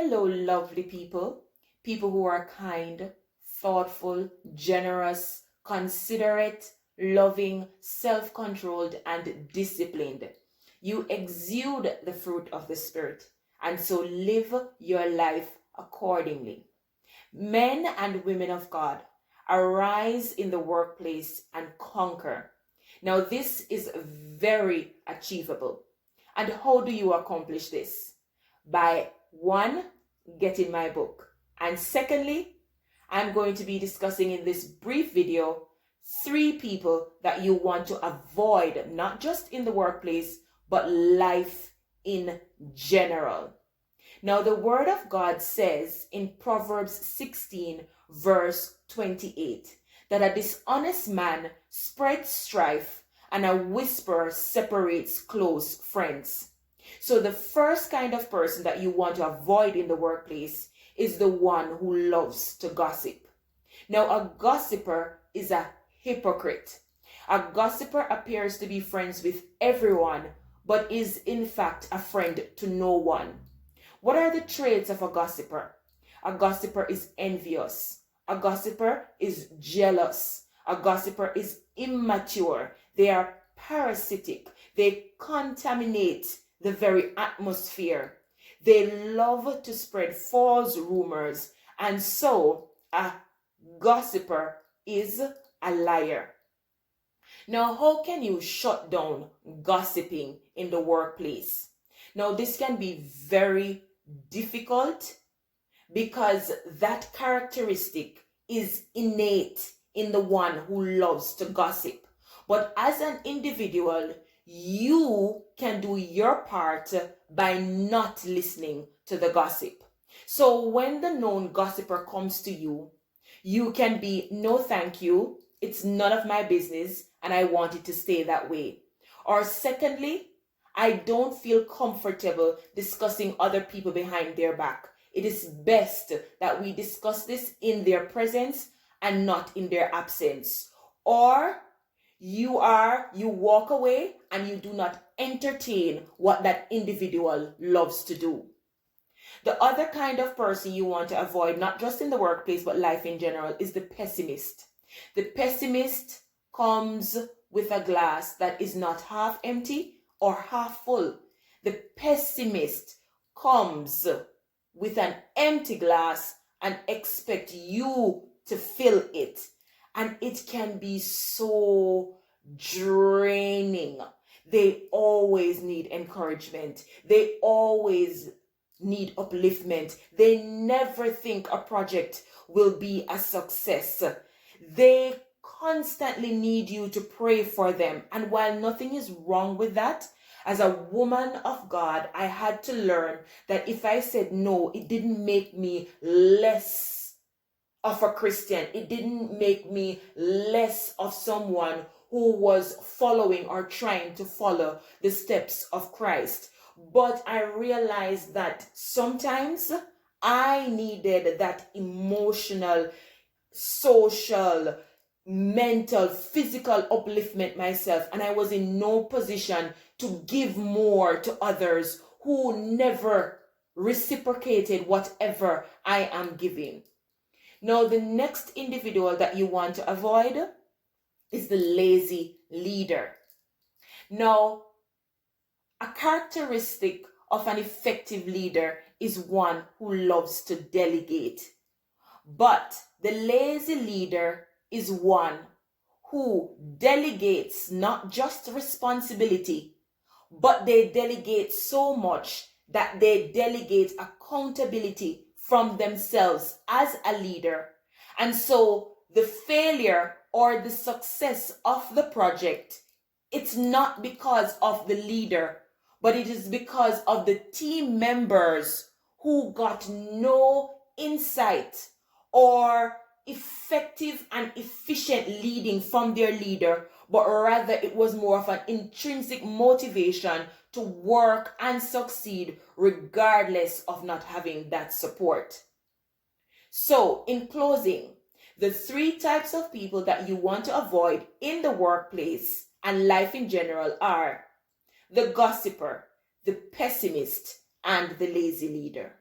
Hello, lovely people. People who are kind, thoughtful, generous, considerate, loving, self-controlled, and disciplined. You exude the fruit of the Spirit, and so live your life accordingly. Men and women of God, arise in the workplace and conquer. Now, this is very achievable. And how do you accomplish this? By one, getting my book. And secondly, I'm going to be discussing in this brief video 3 people that you want to avoid, not just in the workplace, but life in general. Now, the Word of God says in Proverbs 16, verse 28, that a dishonest man spreads strife and a whisperer separates close friends. So the first kind of person that you want to avoid in the workplace is the one who loves to gossip. Now, a gossiper is a hypocrite. A gossiper appears to be friends with everyone, but is in fact a friend to no one. What are the traits of a gossiper? A gossiper is envious. A gossiper is jealous. A gossiper is immature. They are parasitic. They contaminate the very atmosphere. They love to spread false rumors, and so a gossiper is a liar. Now, how can you shut down gossiping in the workplace? Now, this can be very difficult because that characteristic is innate in the one who loves to gossip. But as an individual, you can do your part by not listening to the gossip. So when the known gossiper comes to you, you can be, no thank you, it's none of my business and I want it to stay that way. Or secondly, I don't feel comfortable discussing other people behind their back. It is best that we discuss this in their presence and not in their absence. Or you walk away and you do not entertain what that individual loves to do. The other kind of person you want to avoid, not just in the workplace, but life in general, is the pessimist. The pessimist comes with a glass that is not half empty or half full. The pessimist comes with an empty glass and expect you to fill it. And it can be so draining. They always need encouragement. They always need upliftment. They never think a project will be a success. They constantly need you to pray for them. And while nothing is wrong with that, as a woman of God, I had to learn that if I said no, it didn't make me less of a Christian. It didn't make me less of someone who was following or trying to follow the steps of Christ. But I realized that sometimes I needed that emotional, social, mental, physical upliftment myself, and I was in no position to give more to others who never reciprocated whatever I am giving. Now, the next individual that you want to avoid is the lazy leader. Now, a characteristic of an effective leader is one who loves to delegate. But the lazy leader is one who delegates not just responsibility, but they delegate so much that they delegate accountability from themselves as a leader. And so the failure or the success of the project, it's not because of the leader, but it is because of the team members who got no insight or effective and efficient leading from their leader, but rather it was more of an intrinsic motivation to work and succeed regardless of not having that support. So, in closing, the 3 types of people that you want to avoid in the workplace and life in general are the gossiper, the pessimist, and the lazy leader.